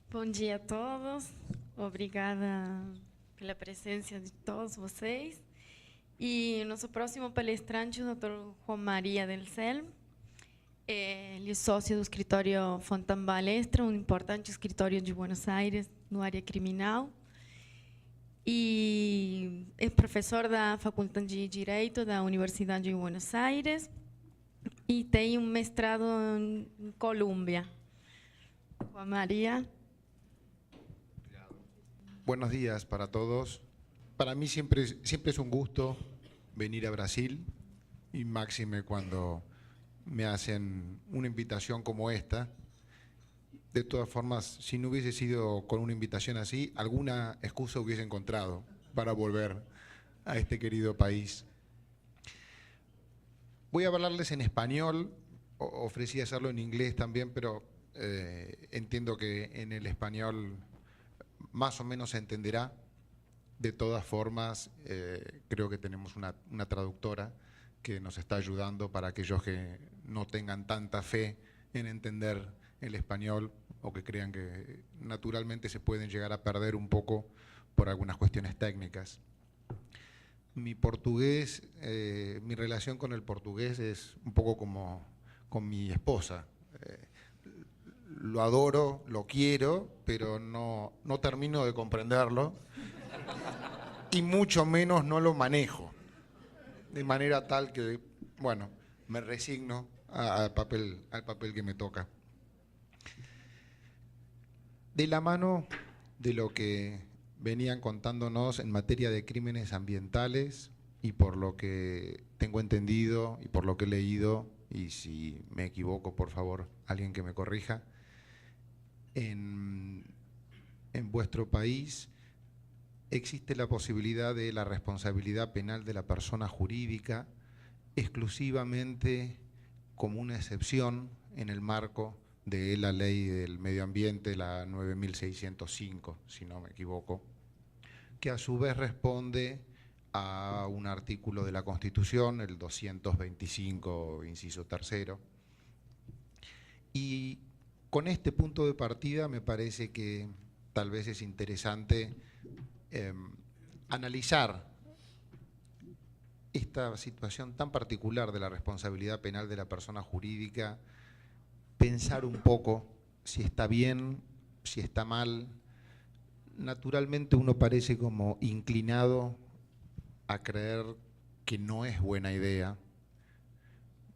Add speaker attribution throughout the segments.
Speaker 1: Bom dia a todos. Obrigada pela presença de todos vocês. E nosso próximo palestrante, o Dr. Juan Maria del Cel. Ele é sócio do escritório Fontan Balestra, um importante escritório de Buenos Aires, no área criminal. E é professor da Faculdade de Direito da Universidade de Buenos Aires e tem um mestrado em Colômbia. Juan María.
Speaker 2: Buenos días para todos. Para mí siempre es un gusto venir a Brasil y máxime cuando me hacen una invitación como esta. De todas formas, si no hubiese sido con una invitación así, alguna excusa hubiese encontrado para volver a este querido país. Voy a hablarles en español, ofrecí hacerlo en inglés también, pero entiendo que en el español más o menos se entenderá. De todas formas, creo que tenemos una traductora que nos está ayudando para aquellos que no tengan tanta fe en entender el español o que crean que naturalmente se pueden llegar a perder un poco por algunas cuestiones técnicas. Mi portugués, mi relación con el portugués es un poco como con mi esposa. Lo adoro, lo quiero, pero no termino de comprenderlo y mucho menos no lo manejo. De manera tal que, bueno, me resigno al papel que me toca. De la mano de lo que venían contándonos en materia de crímenes ambientales y por lo que tengo entendido y por lo que he leído, y si me equivoco, por favor, alguien que me corrija, en vuestro país existe la posibilidad de la responsabilidad penal de la persona jurídica exclusivamente como una excepción en el marco de la ley del medio ambiente, la 9605, si no me equivoco, que a su vez responde a un artículo de la Constitución, el 225, inciso tercero. Y con este punto de partida me parece que tal vez es interesante analizar esta situación tan particular de la responsabilidad penal de la persona jurídica, pensar un poco si está bien, si está mal. Naturalmente uno parece como inclinado a creer que no es buena idea,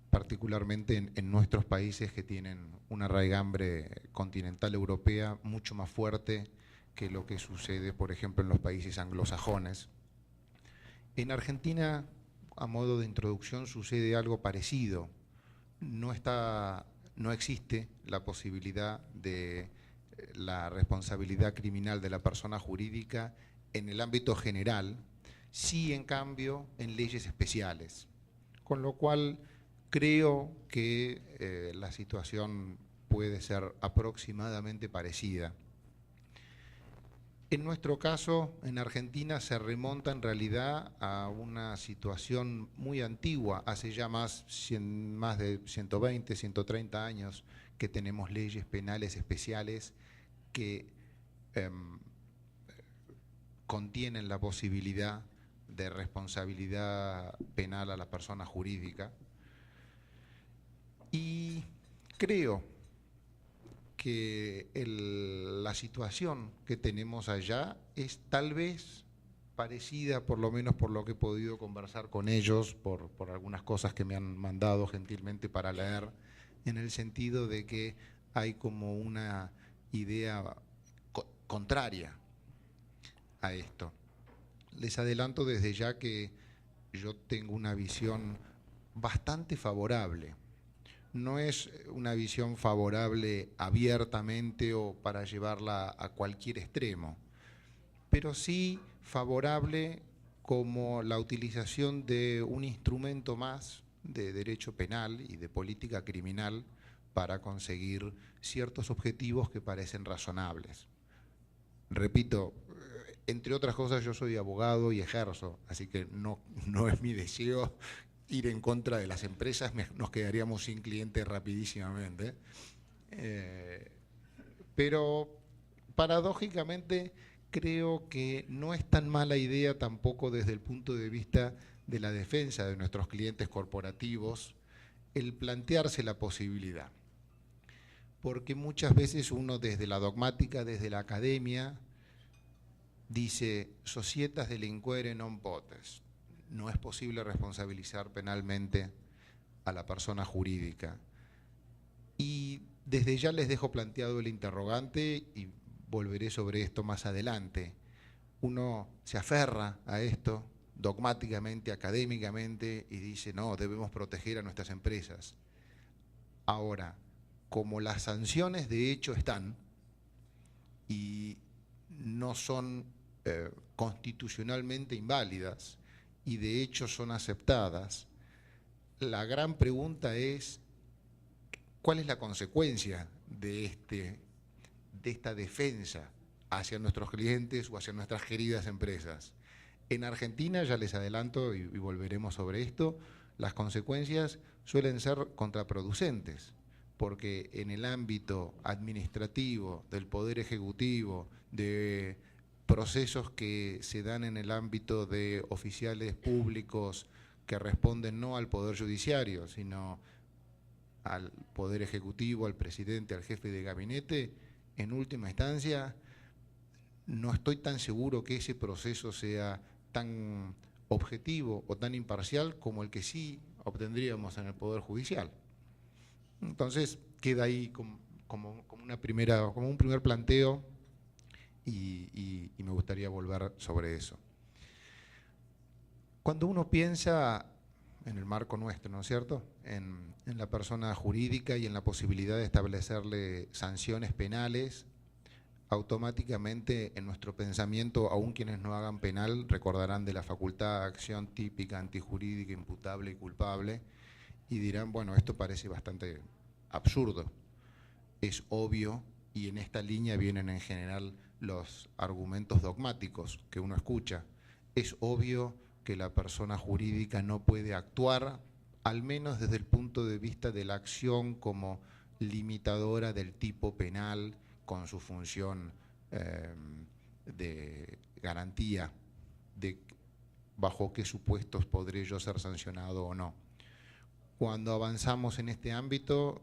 Speaker 2: particularmente en nuestros países que tienen una raigambre continental europea mucho más fuerte que lo que sucede, por ejemplo, en los países anglosajones. En Argentina, a modo de introducción, sucede algo parecido. No existe la posibilidad de la responsabilidad criminal de la persona jurídica en el ámbito general, sí, en cambio, en leyes especiales. Con lo cual, creo que la situación puede ser aproximadamente parecida. En nuestro caso, en Argentina, se remonta en realidad a una situación muy antigua, hace ya más de 120, 130 años que tenemos leyes penales especiales que contienen la posibilidad de responsabilidad penal a la persona jurídica. Y creo que la situación que tenemos allá es tal vez parecida, por lo menos por lo que he podido conversar con ellos, por algunas cosas que me han mandado gentilmente para leer, en el sentido de que hay como una idea contraria a esto. Les adelanto desde ya que yo tengo una visión bastante favorable. No es una visión favorable abiertamente o para llevarla a cualquier extremo, pero sí favorable como la utilización de un instrumento más de derecho penal y de política criminal para conseguir ciertos objetivos que parecen razonables. Repito, entre otras cosas, yo soy abogado y ejerzo, así que no es mi deseo ir en contra de las empresas, nos quedaríamos sin clientes rapidísimamente. Pero paradójicamente creo que no es tan mala idea tampoco desde el punto de vista de la defensa de nuestros clientes corporativos el plantearse la posibilidad. Porque muchas veces uno desde la dogmática, desde la academia, dice societas delinquere non potest. No es posible responsabilizar penalmente a la persona jurídica. Y desde ya les dejo planteado el interrogante y volveré sobre esto más adelante. Uno se aferra a esto dogmáticamente, académicamente, y dice, no, debemos proteger a nuestras empresas. Ahora, como las sanciones de hecho están y no son constitucionalmente inválidas y de hecho son aceptadas, la gran pregunta es, ¿cuál es la consecuencia de esta defensa hacia nuestros clientes o hacia nuestras queridas empresas? En Argentina, ya les adelanto y volveremos sobre esto, las consecuencias suelen ser contraproducentes, porque en el ámbito administrativo, del Poder Ejecutivo, de procesos que se dan en el ámbito de oficiales públicos que responden no al Poder Judiciario, sino al Poder Ejecutivo, al presidente, al jefe de gabinete, en última instancia, no estoy tan seguro que ese proceso sea tan objetivo o tan imparcial como el que sí obtendríamos en el Poder Judicial. Entonces, queda ahí como un primer planteo y me gustaría volver sobre eso. Cuando uno piensa en el marco nuestro, ¿no es cierto?, en la persona jurídica y en la posibilidad de establecerle sanciones penales, automáticamente en nuestro pensamiento, aún quienes no hagan penal, recordarán de la facultad de acción típica, antijurídica, imputable y culpable, y dirán, bueno, esto parece bastante absurdo. Es obvio, y en esta línea vienen en general los argumentos dogmáticos que uno escucha. Es obvio que la persona jurídica no puede actuar, al menos desde el punto de vista de la acción como limitadora del tipo penal, con su función de garantía de bajo qué supuestos podré yo ser sancionado o no. Cuando avanzamos en este ámbito,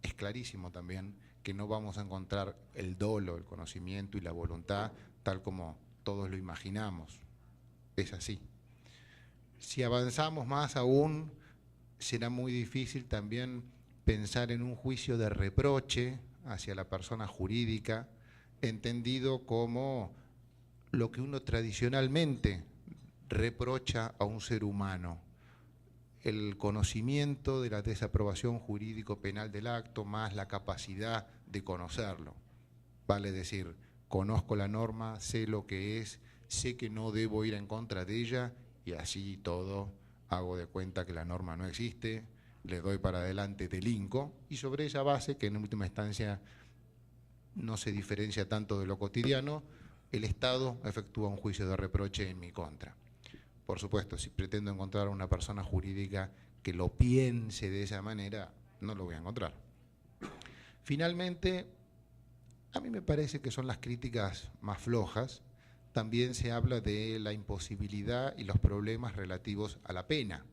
Speaker 2: es clarísimo también que no vamos a encontrar el dolo, el conocimiento y la voluntad tal como todos lo imaginamos. Es así. Si avanzamos más aún, será muy difícil también pensar en un juicio de reproche hacia la persona jurídica, entendido como lo que uno tradicionalmente reprocha a un ser humano, el conocimiento de la desaprobación jurídico-penal del acto más la capacidad de conocerlo. Vale decir, conozco la norma, sé lo que es, sé que no debo ir en contra de ella y así todo hago de cuenta que la norma no existe, le doy para adelante, delinco, y sobre esa base, que en última instancia no se diferencia tanto de lo cotidiano, el Estado efectúa un juicio de reproche en mi contra. Por supuesto, si pretendo encontrar a una persona jurídica que lo piense de esa manera, no lo voy a encontrar. Finalmente, a mí me parece que son las críticas más flojas. También se habla de la imposibilidad y los problemas relativos a la pena.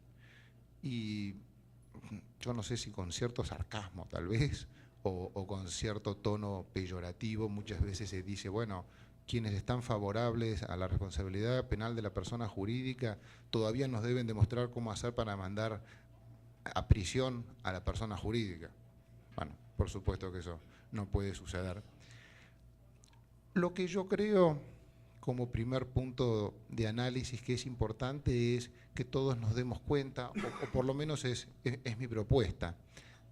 Speaker 2: Y yo no sé si con cierto sarcasmo tal vez, o con cierto tono peyorativo, muchas veces se dice, bueno, quienes están favorables a la responsabilidad penal de la persona jurídica todavía nos deben demostrar cómo hacer para mandar a prisión a la persona jurídica. Bueno, por supuesto que eso no puede suceder. Lo que yo creo como primer punto de análisis que es importante es que todos nos demos cuenta, o por lo menos es mi propuesta,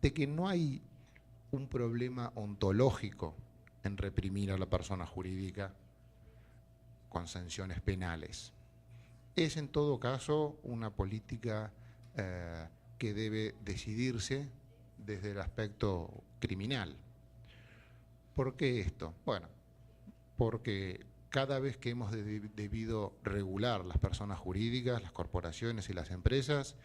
Speaker 2: de que no hay un problema ontológico en reprimir a la persona jurídica con sanciones penales. Es en todo caso una política que debe decidirse desde el aspecto criminal. ¿Por qué esto? Bueno, porque cada vez que hemos debido regular las personas jurídicas, las corporaciones y las empresas,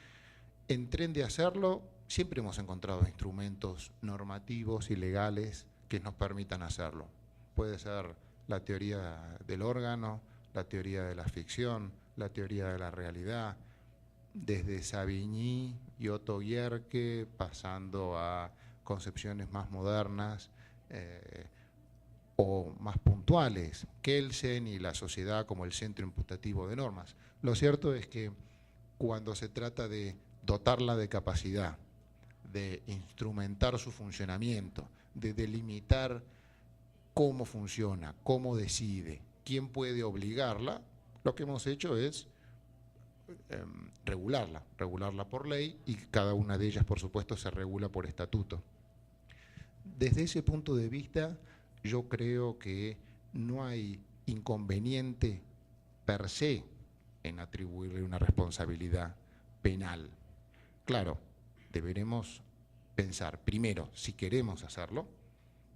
Speaker 2: en tren de hacerlo, siempre hemos encontrado instrumentos normativos y legales que nos permitan hacerlo. puede ser la teoría del órgano, la teoría de la ficción, la teoría de la realidad, desde Savigny y Otto Guerque, pasando a concepciones más modernas o más puntuales, Kelsen y la sociedad como el centro imputativo de normas. Lo cierto es que cuando se trata de dotarla de capacidad, de instrumentar su funcionamiento, de delimitar cómo funciona, cómo decide, quién puede obligarla, lo que hemos hecho es regularla por ley, y cada una de ellas, por supuesto, se regula por estatuto. Desde ese punto de vista, yo creo que no hay inconveniente per se en atribuirle una responsabilidad penal. Claro, deberemos pensar primero si queremos hacerlo,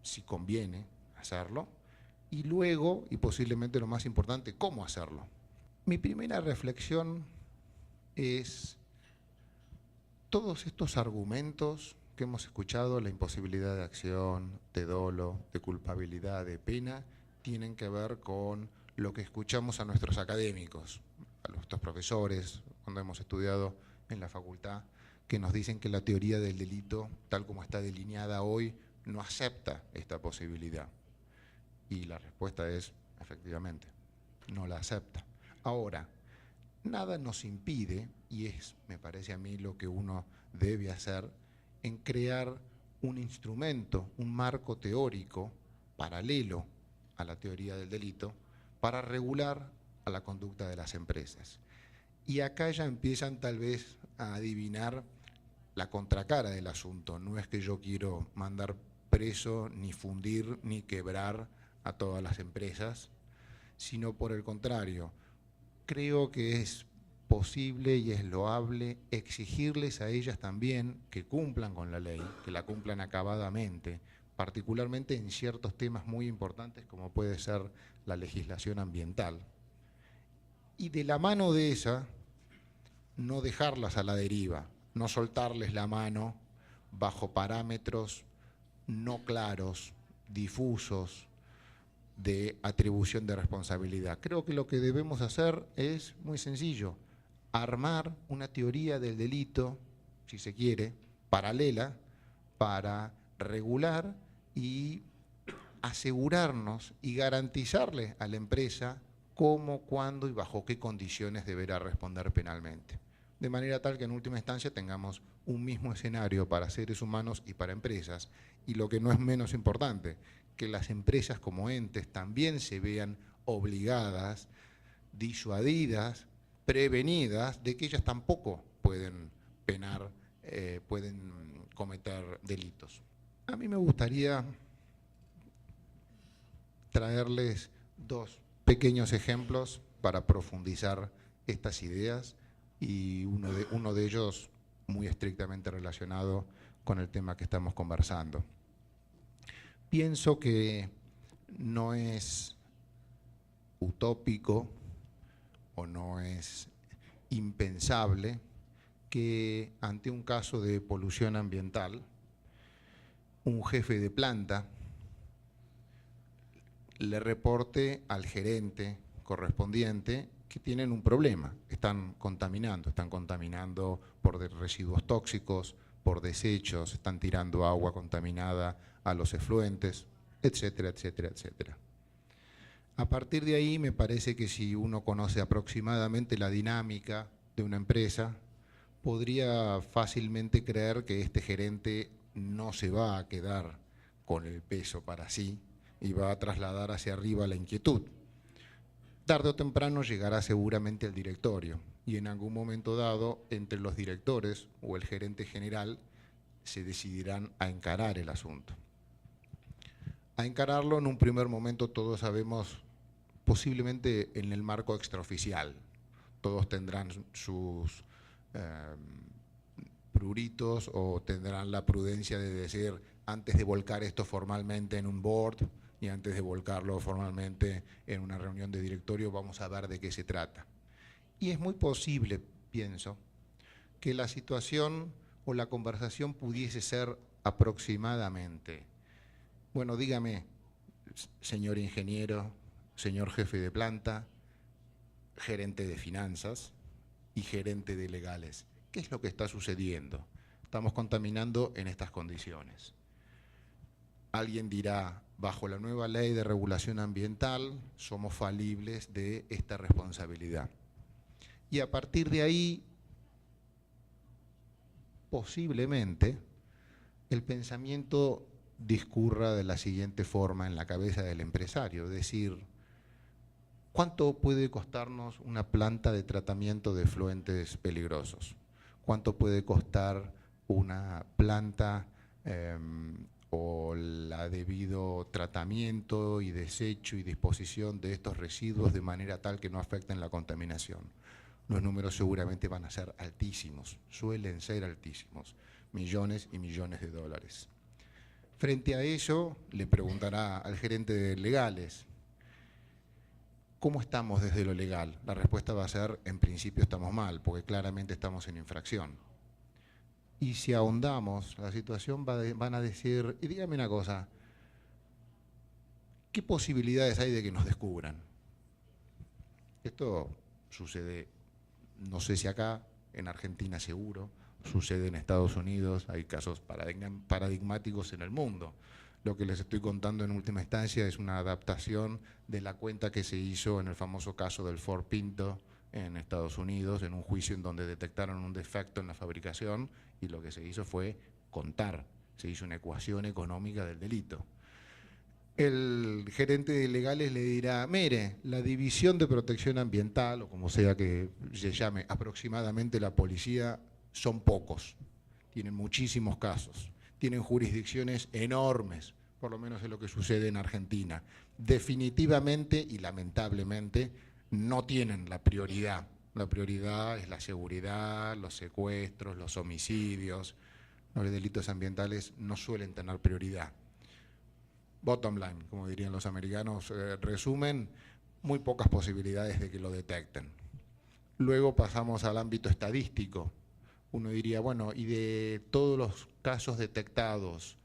Speaker 2: si conviene hacerlo, y luego, y posiblemente lo más importante, cómo hacerlo. Mi primera reflexión es todos estos argumentos que hemos escuchado, la imposibilidad de acción, de dolo, de culpabilidad, de pena, tienen que ver con lo que escuchamos a nuestros académicos, a nuestros profesores, cuando hemos estudiado en la facultad, que nos dicen que la teoría del delito, tal como está delineada hoy, no acepta esta posibilidad. Y la respuesta es, efectivamente, no la acepta. Ahora, nada nos impide, y es, me parece a mí, lo que uno debe hacer, en crear un instrumento, un marco teórico paralelo a la teoría del delito para regular a la conducta de las empresas. Y acá ya empiezan tal vez a adivinar la contracara del asunto. No es que yo quiero mandar preso, ni fundir, ni quebrar a todas las empresas, sino por el contrario, creo que es posible y es loable exigirles a ellas también que cumplan con la ley, que la cumplan acabadamente, particularmente en ciertos temas muy importantes como puede ser la legislación ambiental. Y de la mano de esa, no dejarlas a la deriva, no soltarles la mano bajo parámetros no claros, difusos, de atribución de responsabilidad. Creo que lo que debemos hacer es muy sencillo: armar una teoría del delito, si se quiere, paralela, para regular y asegurarnos y garantizarle a la empresa cómo, cuándo y bajo qué condiciones deberá responder penalmente. De manera tal que en última instancia tengamos un mismo escenario para seres humanos y para empresas, y lo que no es menos importante, que las empresas como entes también se vean obligadas, disuadidas, prevenidas de que ellas tampoco pueden penar, pueden cometer delitos. A mí me gustaría traerles dos pequeños ejemplos para profundizar estas ideas, y uno de ellos muy estrictamente relacionado con el tema que estamos conversando. Pienso que no es utópico o no es impensable que ante un caso de polución ambiental, un jefe de planta le reporte al gerente correspondiente que tienen un problema, están contaminando por residuos tóxicos, por desechos, están tirando agua contaminada a los efluentes, etcétera, etcétera, etcétera. A partir de ahí, me parece que si uno conoce aproximadamente la dinámica de una empresa, podría fácilmente creer que este gerente no se va a quedar con el peso para sí y va a trasladar hacia arriba la inquietud. Tarde o temprano llegará seguramente al directorio, y en algún momento dado, entre los directores o el gerente general, se decidirán a encarar el asunto. A encararlo en un primer momento, todos sabemos, posiblemente en el marco extraoficial. Todos tendrán sus pruritos o tendrán la prudencia de decir, antes de volcar esto formalmente en un board y antes de volcarlo formalmente en una reunión de directorio, vamos a ver de qué se trata. Y es muy posible, pienso, que la situación o la conversación pudiese ser aproximadamente: bueno, dígame, señor ingeniero, señor jefe de planta, gerente de finanzas y gerente de legales. ¿Qué es lo que está sucediendo? Estamos contaminando en estas condiciones. Alguien dirá, bajo la nueva ley de regulación ambiental, somos falibles de esta responsabilidad. Y a partir de ahí, posiblemente, el pensamiento discurra de la siguiente forma en la cabeza del empresario, es decir, ¿cuánto puede costarnos una planta de tratamiento de efluentes peligrosos? ¿Cuánto puede costar una planta o el debido tratamiento y desecho y disposición de estos residuos de manera tal que no afecten la contaminación? Los números seguramente van a ser altísimos, suelen ser altísimos, millones y millones de dólares. Frente a ello, le preguntará al gerente de legales, ¿cómo estamos desde lo legal? La respuesta va a ser, en principio estamos mal, porque claramente estamos en infracción. Y si ahondamos la situación, van a decir, y dígame una cosa, ¿qué posibilidades hay de que nos descubran? Esto sucede, no sé si acá, en Argentina seguro, sucede en Estados Unidos, hay casos paradigmáticos en el mundo. Lo que les estoy contando en última instancia es una adaptación de la cuenta que se hizo en el famoso caso del Ford Pinto en Estados Unidos, en un juicio en donde detectaron un defecto en la fabricación y lo que se hizo fue contar, se hizo una ecuación económica del delito. El gerente de legales le dirá, mire, la División de Protección Ambiental, o como sea que se llame aproximadamente la policía, son pocos, tienen muchísimos casos, tienen jurisdicciones enormes, por lo menos es lo que sucede en Argentina. Definitivamente y lamentablemente no tienen la prioridad. La prioridad es la seguridad, los secuestros, los homicidios. Los delitos ambientales no suelen tener prioridad. Bottom line, como dirían los americanos, resumen, muy pocas posibilidades de que lo detecten. Luego pasamos al ámbito estadístico. Uno diría, bueno, y de todos los casos detectados,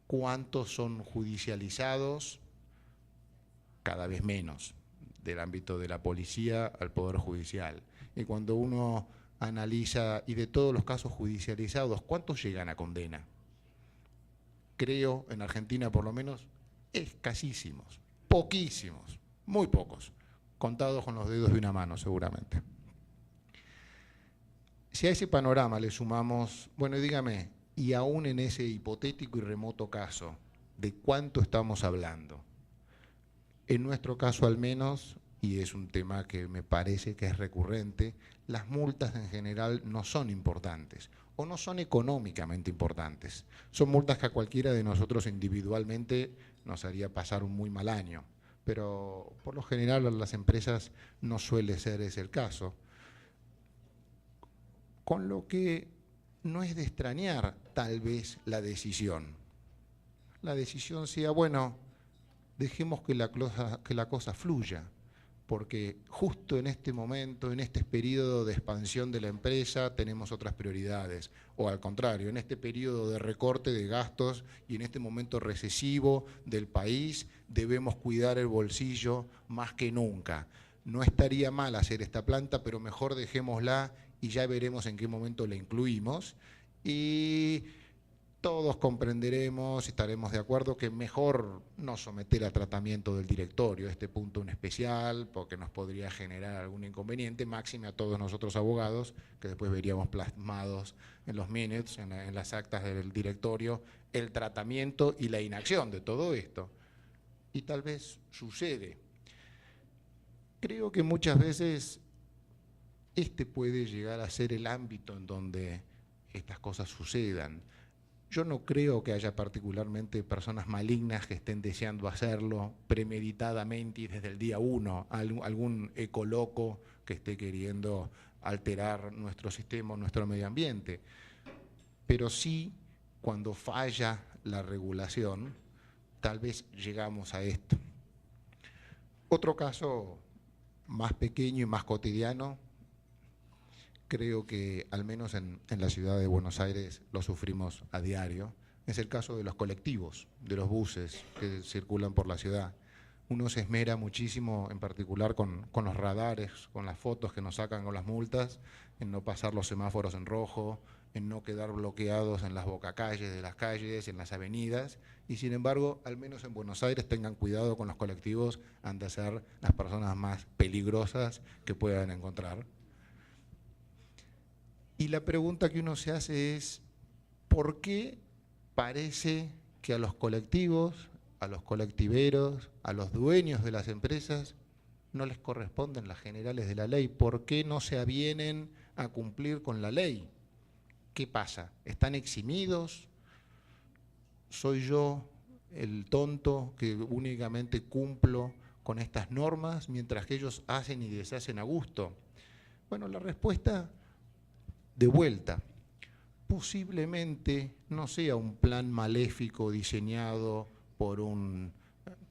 Speaker 2: ¿cuántos son judicializados? Cada vez menos, del ámbito de la policía al Poder Judicial. Y cuando uno analiza, y de todos los casos judicializados, ¿cuántos llegan a condena? Creo, en Argentina por lo menos, escasísimos, poquísimos, muy pocos, contados con los dedos de una mano seguramente. Si a ese panorama le sumamos, bueno, dígame, y aún en ese hipotético y remoto caso, ¿de cuánto estamos hablando? En nuestro caso al menos, y es un tema que me parece que es recurrente, las multas en general no son importantes o no son económicamente importantes. Son multas que a cualquiera de nosotros individualmente nos haría pasar un muy mal año, pero por lo general a las empresas no suele ser ese el caso. Con lo que no es de extrañar tal vez la decisión. La decisión sea, bueno, dejemos que la cosa fluya, porque justo en este momento, en este periodo de expansión de la empresa, tenemos otras prioridades. O al contrario, en este periodo de recorte de gastos y en este momento recesivo del país, debemos cuidar el bolsillo más que nunca. No estaría mal hacer esta planta, pero mejor dejémosla y ya veremos en qué momento la incluimos. Y todos comprenderemos y estaremos de acuerdo que mejor no someter a tratamiento del directorio este punto en especial, porque nos podría generar algún inconveniente, máxime a todos nosotros abogados, que después veríamos plasmados en los minutes, en las actas del directorio, el tratamiento y la inacción de todo esto. Y tal vez sucede. Creo que muchas veces este puede llegar a ser el ámbito en donde estas cosas sucedan. Yo no creo que haya particularmente personas malignas que estén deseando hacerlo premeditadamente y desde el día uno, algún ecoloco que esté queriendo alterar nuestro sistema, nuestro medio ambiente. Pero sí, cuando falla la regulación, tal vez llegamos a esto. Otro caso más pequeño y más cotidiano, creo que al menos en la ciudad de Buenos Aires lo sufrimos a diario, es el caso de los colectivos, de los buses que circulan por la ciudad. Uno se esmera muchísimo, en particular con los radares, con las fotos que nos sacan con las multas, en no pasar los semáforos en rojo, en no quedar bloqueados en las bocacalles de las calles, en las avenidas, y sin embargo, al menos en Buenos Aires tengan cuidado con los colectivos, han de ser las personas más peligrosas que puedan encontrar. Y la pregunta que uno se hace es, ¿por qué parece que a los colectivos, a los colectiveros, a los dueños de las empresas, no les corresponden las generales de la ley? ¿Por qué no se avienen a cumplir con la ley? ¿Qué pasa? ¿Están eximidos? ¿Soy yo el tonto que únicamente cumplo con estas normas mientras que ellos hacen y deshacen a gusto? Bueno, la respuesta, de vuelta, posiblemente no sea un plan maléfico diseñado por un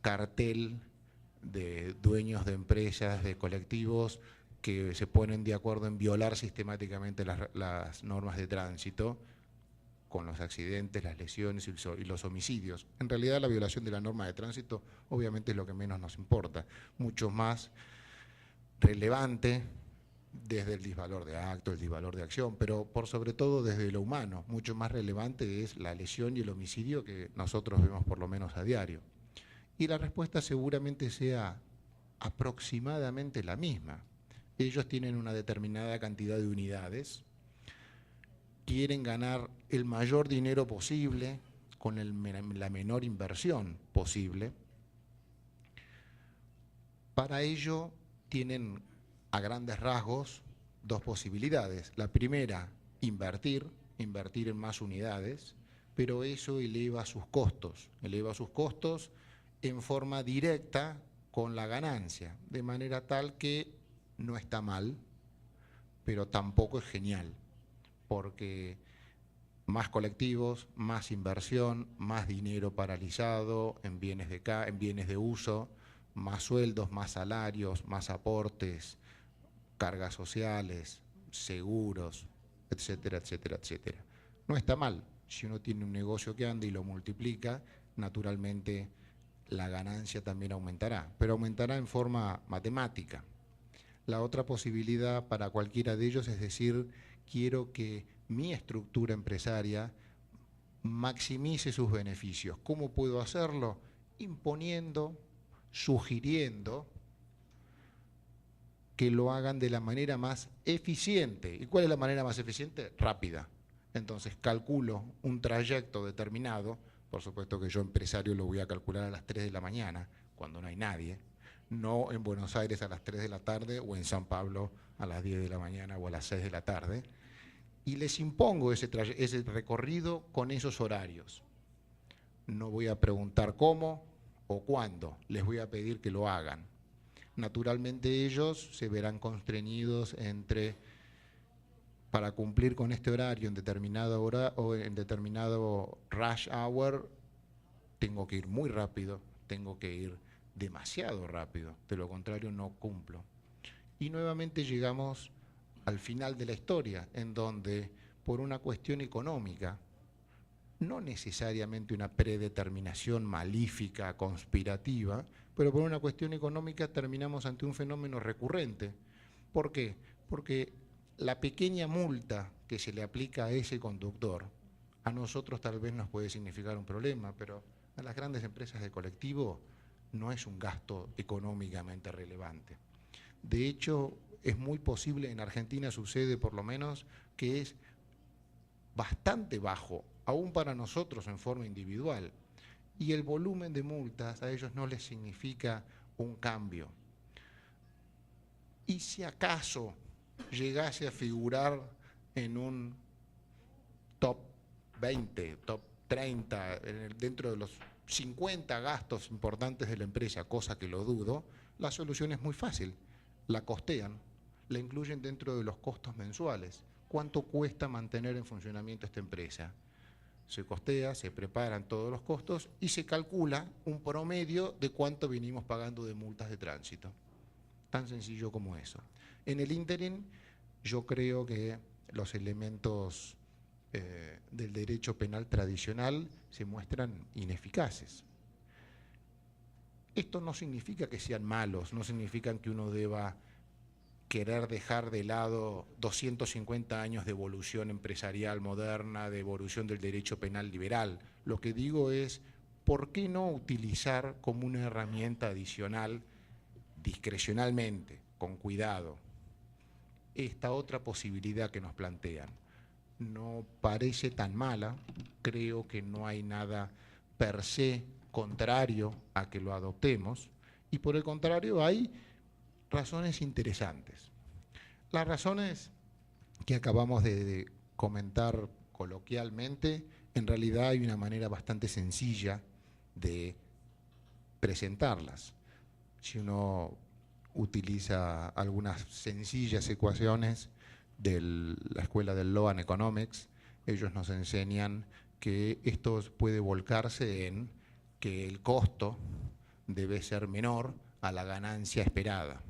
Speaker 2: cartel de dueños de empresas, de colectivos, que se ponen de acuerdo en violar sistemáticamente las normas de tránsito, con los accidentes, las lesiones y los homicidios. En realidad la violación de la norma de tránsito obviamente es lo que menos nos importa, mucho más relevante desde el disvalor de acto, el disvalor de acción, pero por sobre todo desde lo humano, mucho más relevante es la lesión y el homicidio que nosotros vemos por lo menos a diario. Y la respuesta seguramente sea aproximadamente la misma. Ellos tienen una determinada cantidad de unidades, quieren ganar el mayor dinero posible con la menor inversión posible. Para ello tienen a grandes rasgos dos posibilidades. La primera, invertir en más unidades, pero eso eleva sus costos en forma directa con la ganancia, de manera tal que no está mal, pero tampoco es genial, porque más colectivos, más inversión, más dinero paralizado en bienes de uso, más sueldos, más salarios, más aportes, cargas sociales, seguros, etcétera, etcétera, etcétera. No está mal. Si uno tiene un negocio que anda y lo multiplica, naturalmente la ganancia también aumentará, pero aumentará en forma matemática. La otra posibilidad para cualquiera de ellos es decir, quiero que mi estructura empresaria maximice sus beneficios. ¿Cómo puedo hacerlo? Imponiendo, sugiriendo que lo hagan de la manera más eficiente. ¿Y cuál es la manera más eficiente? Rápida. Entonces calculo un trayecto determinado, por supuesto que yo empresario lo voy a calcular a las 3 de la mañana, cuando no hay nadie, no en Buenos Aires a las 3 de la tarde o en San Pablo a las 10 de la mañana o a las 6 de la tarde, y les impongo ese recorrido con esos horarios. No voy a preguntar cómo o cuándo, les voy a pedir que lo hagan. Naturalmente ellos se verán constreñidos para cumplir con este horario en determinada hora o en determinado rush hour, tengo que ir muy rápido, tengo que ir demasiado rápido, de lo contrario no cumplo. Y nuevamente llegamos al final de la historia, en donde por una cuestión económica, no necesariamente una predeterminación malífica, conspirativa, pero por una cuestión económica terminamos ante un fenómeno recurrente. ¿Por qué? Porque la pequeña multa que se le aplica a ese conductor, a nosotros tal vez nos puede significar un problema, pero a las grandes empresas de colectivo no es un gasto económicamente relevante. De hecho, es muy posible, en Argentina sucede por lo menos, que es bastante bajo, aún para nosotros en forma individual, y el volumen de multas a ellos no les significa un cambio. Y si acaso llegase a figurar en un top 20, top 30, dentro de los 50 gastos importantes de la empresa, cosa que lo dudo, la solución es muy fácil. La costean, la incluyen dentro de los costos mensuales. ¿Cuánto cuesta mantener en funcionamiento esta empresa? Se costea, se preparan todos los costos y se calcula un promedio de cuánto venimos pagando de multas de tránsito. Tan sencillo como eso. En el ínterin, yo creo que los elementos del derecho penal tradicional se muestran ineficaces. Esto no significa que sean malos, no significa que uno deba querer dejar de lado 250 años de evolución empresarial moderna, de evolución del derecho penal liberal. Lo que digo es, ¿por qué no utilizar como una herramienta adicional, discrecionalmente, con cuidado, esta otra posibilidad que nos plantean? No parece tan mala, creo que no hay nada per se contrario a que lo adoptemos, y por el contrario hay razones interesantes. Las razones que acabamos de comentar coloquialmente, en realidad hay una manera bastante sencilla de presentarlas. Si uno utiliza algunas sencillas ecuaciones de la escuela del Law and Economics, ellos nos enseñan que esto puede volcarse en que el costo debe ser menor a la ganancia esperada,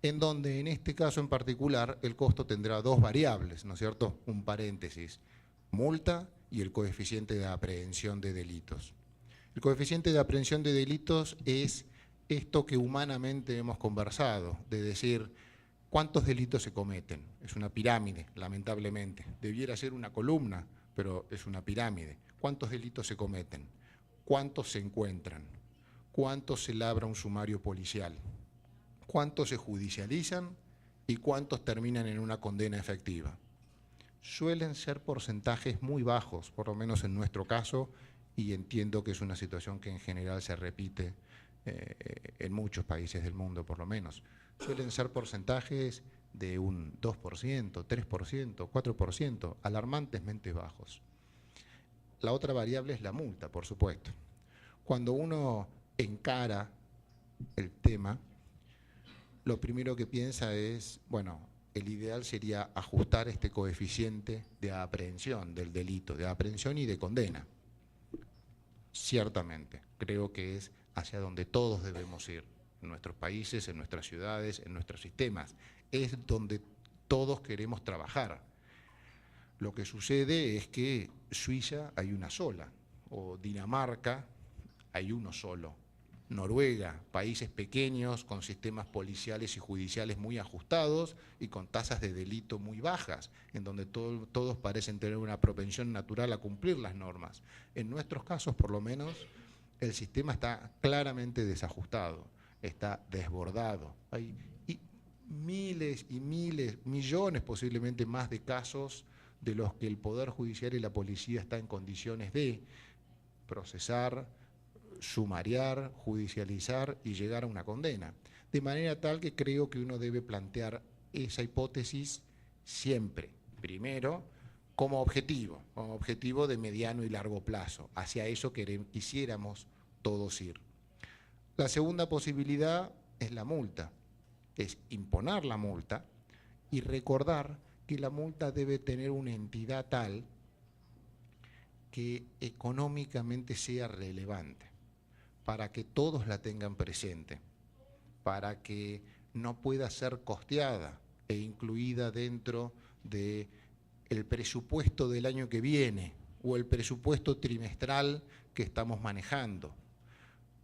Speaker 2: en donde en este caso en particular el costo tendrá dos variables, ¿no es cierto? Un paréntesis, multa y el coeficiente de aprehensión de delitos. El coeficiente de aprehensión de delitos es esto que humanamente hemos conversado, de decir cuántos delitos se cometen. Es una pirámide, lamentablemente. Debiera ser una columna, pero es una pirámide. ¿Cuántos delitos se cometen? ¿Cuántos se encuentran? ¿Cuántos se labra un sumario policial? ¿Cuántos se judicializan y cuántos terminan en una condena efectiva? Suelen ser porcentajes muy bajos, por lo menos en nuestro caso, y entiendo que es una situación que en general se repite en muchos países del mundo, por lo menos. Suelen ser porcentajes de un 2%, 3%, 4%, alarmantemente bajos. La otra variable es la multa, por supuesto. Cuando uno encara el tema, lo primero que piensa es, bueno, el ideal sería ajustar este coeficiente de aprehensión del delito, de aprehensión y de condena. Ciertamente, creo que es hacia donde todos debemos ir, en nuestros países, en nuestras ciudades, en nuestros sistemas. Es donde todos queremos trabajar. Lo que sucede es que Suiza hay una sola, o Dinamarca hay uno solo. Noruega, países pequeños con sistemas policiales y judiciales muy ajustados y con tasas de delito muy bajas, en donde todos parecen tener una propensión natural a cumplir las normas. En nuestros casos, por lo menos, el sistema está claramente desajustado, está desbordado. Hay miles y miles, millones posiblemente más de casos de los que el Poder Judicial y la policía está en condiciones de procesar, sumariar, judicializar y llegar a una condena. De manera tal que creo que uno debe plantear esa hipótesis siempre, primero, como objetivo de mediano y largo plazo. Hacia eso quisiéramos todos ir. La segunda posibilidad es la multa, es imponer la multa y recordar que la multa debe tener una entidad tal que económicamente sea relevante, para que todos la tengan presente, para que no pueda ser costeada e incluida dentro del presupuesto del año que viene o el presupuesto trimestral que estamos manejando,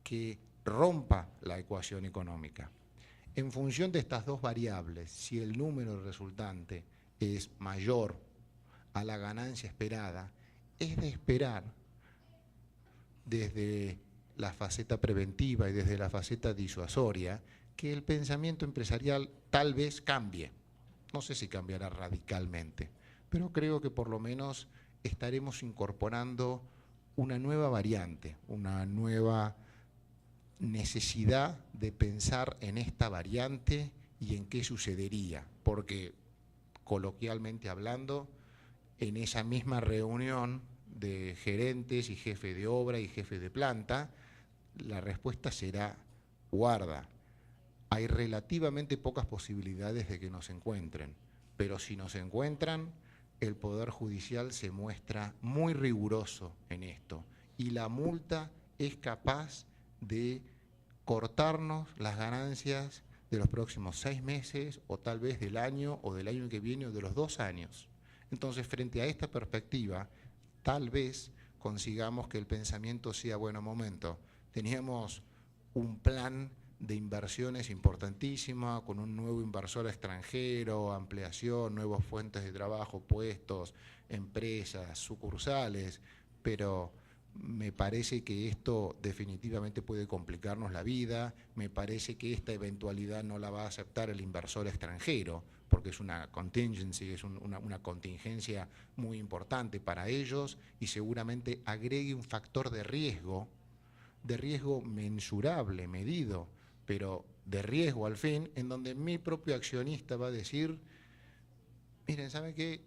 Speaker 2: que rompa la ecuación económica. En función de estas dos variables, si el número resultante es mayor a la ganancia esperada, es de esperar desde la faceta preventiva y desde la faceta disuasoria que el pensamiento empresarial tal vez cambie. No sé si cambiará radicalmente, pero creo que por lo menos estaremos incorporando una nueva variante, una nueva necesidad de pensar en esta variante y en qué sucedería, porque coloquialmente hablando, en esa misma reunión de gerentes y jefe de obra y jefe de planta, la respuesta será: guarda, hay relativamente pocas posibilidades de que nos encuentren, pero si nos encuentran, el Poder Judicial se muestra muy riguroso en esto y la multa es capaz de cortarnos las ganancias de los próximos 6 meses o tal vez del año o del año que viene o de los 2 años. Entonces, frente a esta perspectiva, tal vez consigamos que el pensamiento sea, bueno, momento, teníamos un plan de inversiones importantísima, con un nuevo inversor extranjero, ampliación, nuevas fuentes de trabajo, puestos, empresas, sucursales, pero me parece que esto definitivamente puede complicarnos la vida, me parece que esta eventualidad no la va a aceptar el inversor extranjero, porque es una contingency, es una contingencia muy importante para ellos y seguramente agregue un factor de riesgo mensurable, medido, pero de riesgo al fin, en donde mi propio accionista va a decir, miren, ¿saben qué?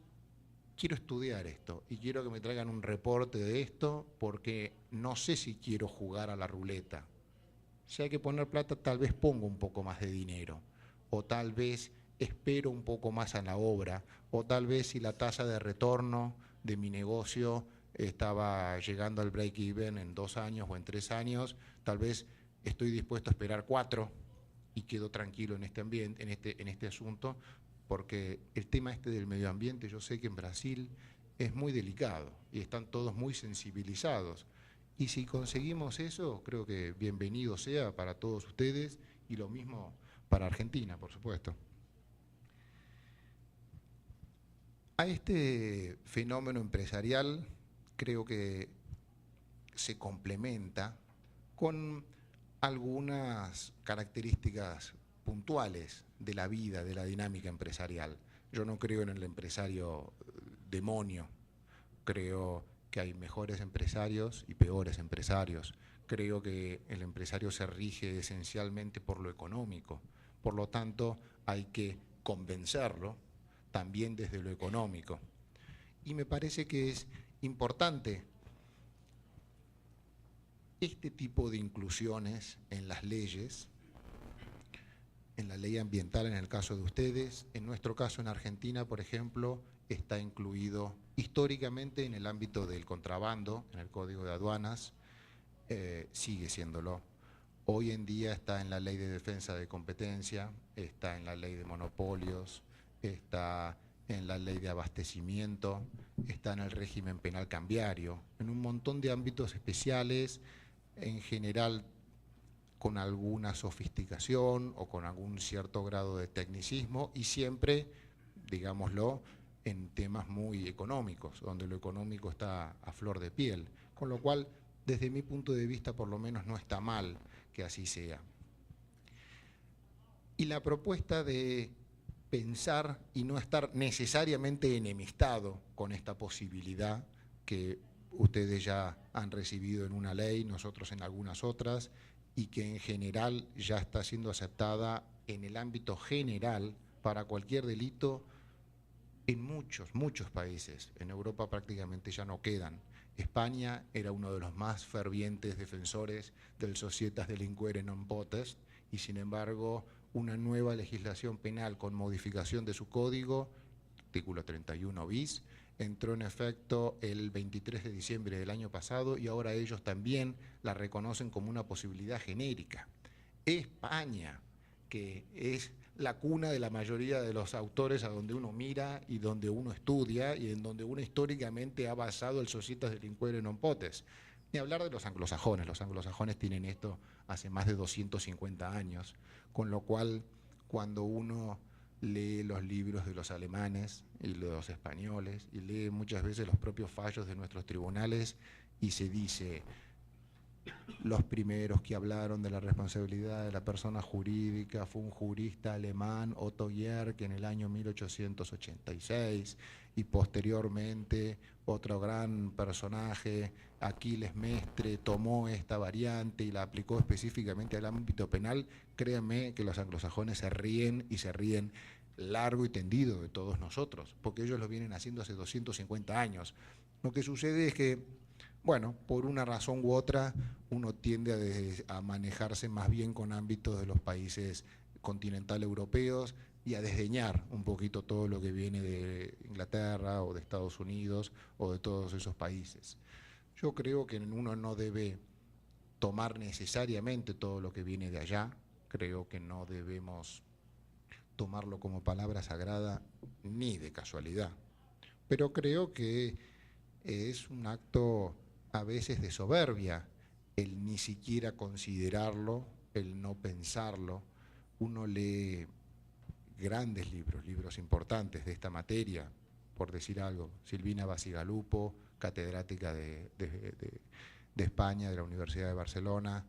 Speaker 2: Quiero estudiar esto y quiero que me traigan un reporte de esto porque no sé si quiero jugar a la ruleta. Si hay que poner plata, tal vez pongo un poco más de dinero, o tal vez espero un poco más a la obra, o tal vez si la tasa de retorno de mi negocio estaba llegando al break-even en 2 años o en 3 años, tal vez estoy dispuesto a esperar 4 y quedo tranquilo en este ambiente, en este asunto, porque el tema este del medio ambiente, yo sé que en Brasil es muy delicado y están todos muy sensibilizados. Y si conseguimos eso, creo que bienvenido sea para todos ustedes y lo mismo para Argentina, por supuesto. A este fenómeno empresarial creo que se complementa con algunas características puntuales de la vida, de la dinámica empresarial. Yo no creo en el empresario demonio, creo que hay mejores empresarios y peores empresarios. Creo que el empresario se rige esencialmente por lo económico, por lo tanto hay que convencerlo también desde lo económico. Y me parece que es importante este tipo de inclusiones en las leyes, en la ley ambiental en el caso de ustedes, en nuestro caso en Argentina, por ejemplo, está incluido históricamente en el ámbito del contrabando, en el Código de Aduanas, sigue siéndolo. Hoy en día está en la Ley de Defensa de Competencia, está en la Ley de Monopolios, está en la Ley de Abastecimiento, está en el régimen penal cambiario, en un montón de ámbitos especiales, en general con alguna sofisticación o con algún cierto grado de tecnicismo y siempre, digámoslo, en temas muy económicos, donde lo económico está a flor de piel, con lo cual, desde mi punto de vista, por lo menos no está mal que así sea. Y la propuesta de pensar y no estar necesariamente enemistado con esta posibilidad que ustedes ya han recibido en una ley, nosotros en algunas otras, y que en general ya está siendo aceptada en el ámbito general para cualquier delito en muchos países. En Europa prácticamente ya no quedan. España era uno de los más fervientes defensores del societas delinquere non potest y sin embargo una nueva legislación penal con modificación de su código, artículo 31 bis, entró en efecto el 23 de diciembre del año pasado y ahora ellos también la reconocen como una posibilidad genérica. España, que es la cuna de la mayoría de los autores a donde uno mira y donde uno estudia y en donde uno históricamente ha basado el societas delinquere non potest. Ni hablar de los anglosajones tienen esto hace más de 250 años, con lo cual cuando uno lee los libros de los alemanes y de los españoles y lee muchas veces los propios fallos de nuestros tribunales y se dice, los primeros que hablaron de la responsabilidad de la persona jurídica fue un jurista alemán, Otto Jerk, en el año 1886, y posteriormente otro gran personaje, Aquiles Mestre, tomó esta variante y la aplicó específicamente al ámbito penal. Créanme que los anglosajones se ríen y se ríen largo y tendido de todos nosotros, porque ellos lo vienen haciendo hace 250 años. Lo que sucede es que, bueno, por una razón u otra, uno tiende a manejarse más bien con ámbitos de los países continental europeos y a desdeñar un poquito todo lo que viene de Inglaterra o de Estados Unidos o de todos esos países. Yo creo que uno no debe tomar necesariamente todo lo que viene de allá, creo que no debemos tomarlo como palabra sagrada ni de casualidad, pero creo que es un acto a veces de soberbia el ni siquiera considerarlo, el no pensarlo. Uno lee grandes libros, libros importantes de esta materia, por decir algo, Silvina Bacigalupo, catedrática de España, de la Universidad de Barcelona.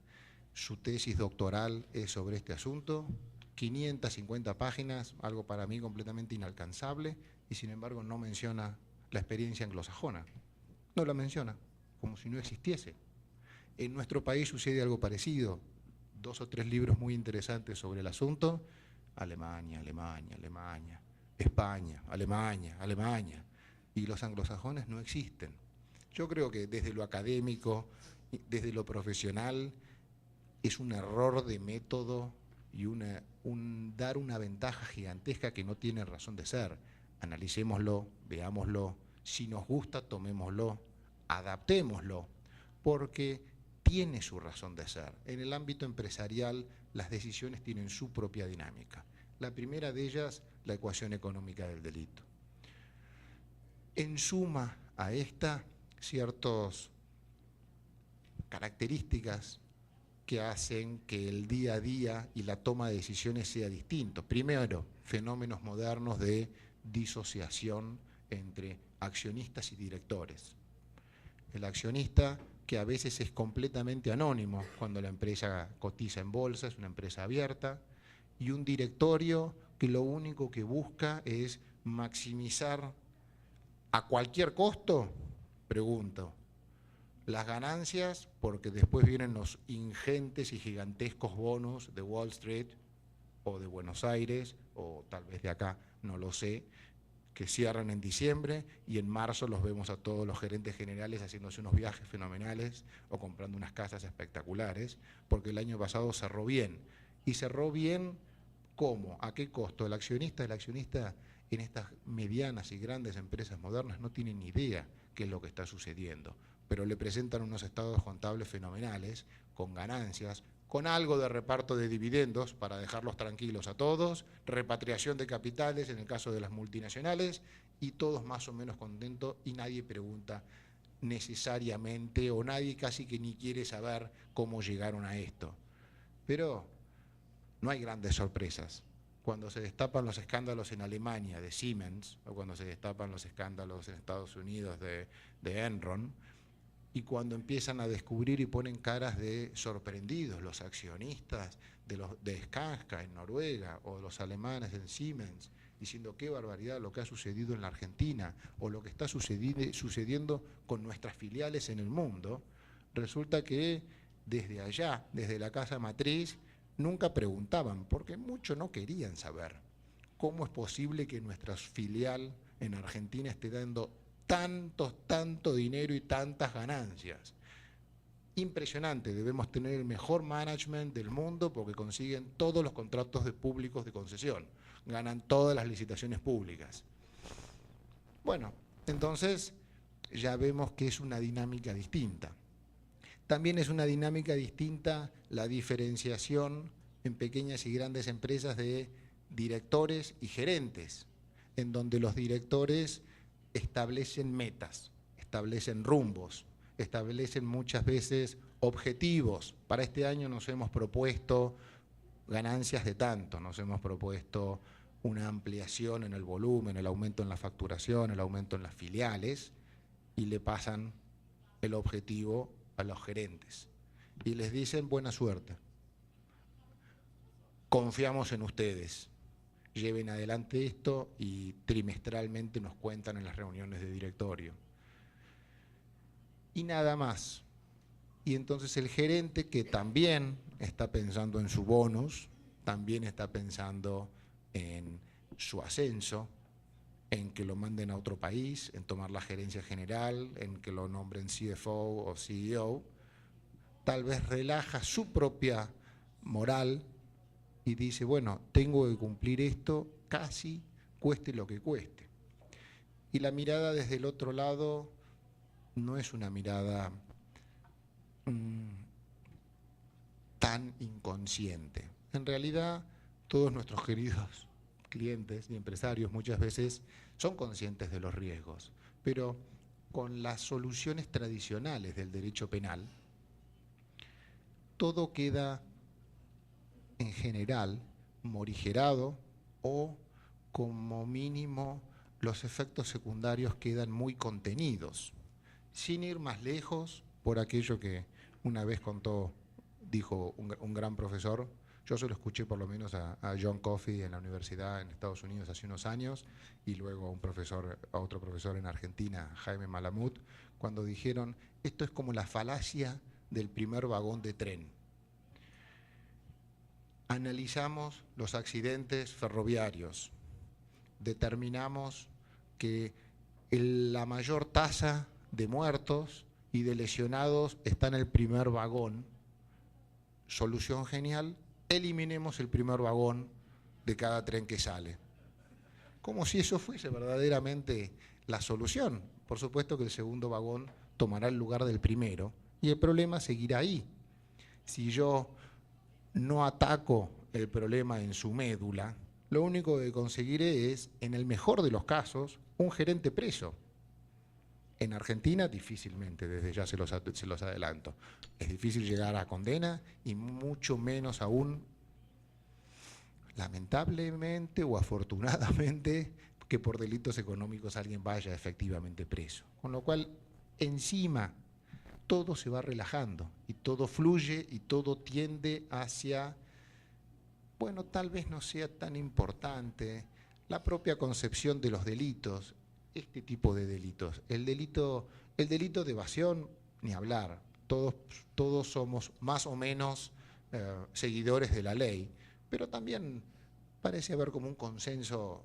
Speaker 2: Su tesis doctoral es sobre este asunto, 550 páginas, algo para mí completamente inalcanzable, y sin embargo no menciona la experiencia anglosajona. No la menciona, como si no existiese. En nuestro país sucede algo parecido. 2 o 3 libros muy interesantes sobre el asunto. Alemania, Alemania, Alemania. España, Alemania, Alemania. Y los anglosajones no existen. Yo creo que desde lo académico, desde lo profesional, es un error de método y dar una ventaja gigantesca que no tiene razón de ser. Analicémoslo, veámoslo, si nos gusta, tomémoslo, adaptémoslo, porque tiene su razón de ser. En el ámbito empresarial, las decisiones tienen su propia dinámica. La primera de ellas, la ecuación económica del delito. En suma a esta, ciertas características que hacen que el día a día y la toma de decisiones sea distinto. Primero, fenómenos modernos de disociación entre accionistas y directores. El accionista, que a veces es completamente anónimo cuando la empresa cotiza en bolsa, es una empresa abierta, y un directorio que lo único que busca es maximizar a cualquier costo, pregunto, las ganancias, porque después vienen los ingentes y gigantescos bonos de Wall Street o de Buenos Aires, o tal vez de acá, no lo sé, que cierran en diciembre y en marzo los vemos a todos los gerentes generales haciéndose unos viajes fenomenales o comprando unas casas espectaculares, porque el año pasado cerró bien. ¿Y cerró bien cómo? ¿A qué costo? El accionista en estas medianas y grandes empresas modernas no tiene ni idea qué es lo que está sucediendo, pero le presentan unos estados contables fenomenales, con ganancias, con algo de reparto de dividendos para dejarlos tranquilos a todos, repatriación de capitales en el caso de las multinacionales, y todos más o menos contentos, y nadie pregunta necesariamente, o nadie casi que ni quiere saber cómo llegaron a esto. Pero no hay grandes sorpresas. Cuando se destapan los escándalos en Alemania de Siemens, o cuando se destapan los escándalos en Estados Unidos de Enron, y cuando empiezan a descubrir y ponen caras de sorprendidos los accionistas de Skanska en Noruega, o los alemanes en Siemens, diciendo qué barbaridad lo que ha sucedido en la Argentina, o lo que está sucediendo con nuestras filiales en el mundo, resulta que desde allá, desde la casa matriz, nunca preguntaban, porque muchos no querían saber cómo es posible que nuestra filial en Argentina esté dando tanto dinero y tantas ganancias. Impresionante, debemos tener el mejor management del mundo porque consiguen todos los contratos públicos de concesión, ganan todas las licitaciones públicas. Bueno, entonces ya vemos que es una dinámica distinta. También es una dinámica distinta la diferenciación en pequeñas y grandes empresas de directores y gerentes, en donde los directores establecen metas, establecen rumbos, establecen muchas veces objetivos. Para este año nos hemos propuesto ganancias de tanto, nos hemos propuesto una ampliación en el volumen, el aumento en la facturación, el aumento en las filiales, y le pasan el objetivo a los gerentes y les dicen buena suerte, confiamos en ustedes, lleven adelante esto, y trimestralmente nos cuentan en las reuniones de directorio. Y nada más. Y entonces el gerente, que también está pensando en su bonus, también está pensando en su ascenso, en que lo manden a otro país, en tomar la gerencia general, en que lo nombren CFO o CEO, tal vez relaja su propia moral y dice, bueno, tengo que cumplir esto casi cueste lo que cueste. Y la mirada desde el otro lado no es una mirada tan inconsciente. En realidad, todos nuestros queridos clientes y empresarios muchas veces son conscientes de los riesgos, pero con las soluciones tradicionales del derecho penal, todo queda en general morigerado o como mínimo los efectos secundarios quedan muy contenidos. Sin ir más lejos, por aquello que una vez dijo un gran profesor, yo se lo escuché por lo menos a John Coffey en la universidad en Estados Unidos hace unos años, y luego a otro profesor en Argentina, Jaime Malamud, cuando dijeron, esto es como la falacia del primer vagón de tren. Analizamos los accidentes ferroviarios, determinamos que la mayor tasa de muertos y de lesionados está en el primer vagón. Solución genial, eliminemos el primer vagón de cada tren que sale. Como si eso fuese verdaderamente la solución. Por supuesto que el segundo vagón tomará el lugar del primero y el problema seguirá ahí. Si yo no ataco el problema en su médula, lo único que conseguiré es, en el mejor de los casos, un gerente preso. En Argentina, difícilmente, desde ya se los adelanto. Es difícil llegar a condena y mucho menos aún, lamentablemente o afortunadamente, que por delitos económicos alguien vaya efectivamente preso. Con lo cual, encima, todo se va relajando y todo fluye y todo tiende hacia, bueno, tal vez no sea tan importante la propia concepción de los delitos, este tipo de delitos. El delito de evasión, ni hablar, todos somos más o menos seguidores de la ley, pero también parece haber como un consenso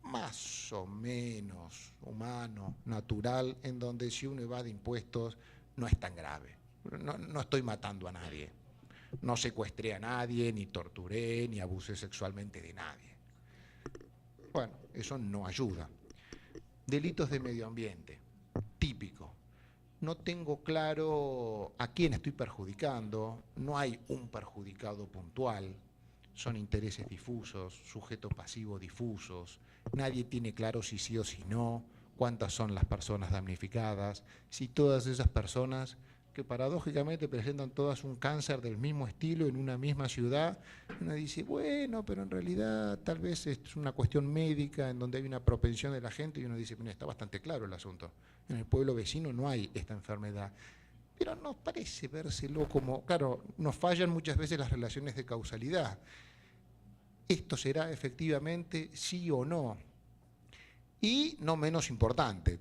Speaker 2: más o menos humano, natural, en donde si uno evade impuestos no es tan grave. No estoy matando a nadie, no secuestré a nadie, ni torturé, ni abusé sexualmente de nadie. Bueno, eso no ayuda. Delitos de medio ambiente, típico. No tengo claro a quién estoy perjudicando, no hay un perjudicado puntual, son intereses difusos, sujetos pasivos difusos, nadie tiene claro si sí o si no, cuántas son las personas damnificadas, si todas esas personas que paradójicamente presentan todas un cáncer del mismo estilo en una misma ciudad, uno dice, bueno, pero en realidad tal vez es una cuestión médica en donde hay una propensión de la gente, y uno dice, mira, está bastante claro el asunto, en el pueblo vecino no hay esta enfermedad, pero nos parece vérselo como, claro, nos fallan muchas veces las relaciones de causalidad. ¿Esto será efectivamente sí o no? Y no menos importante,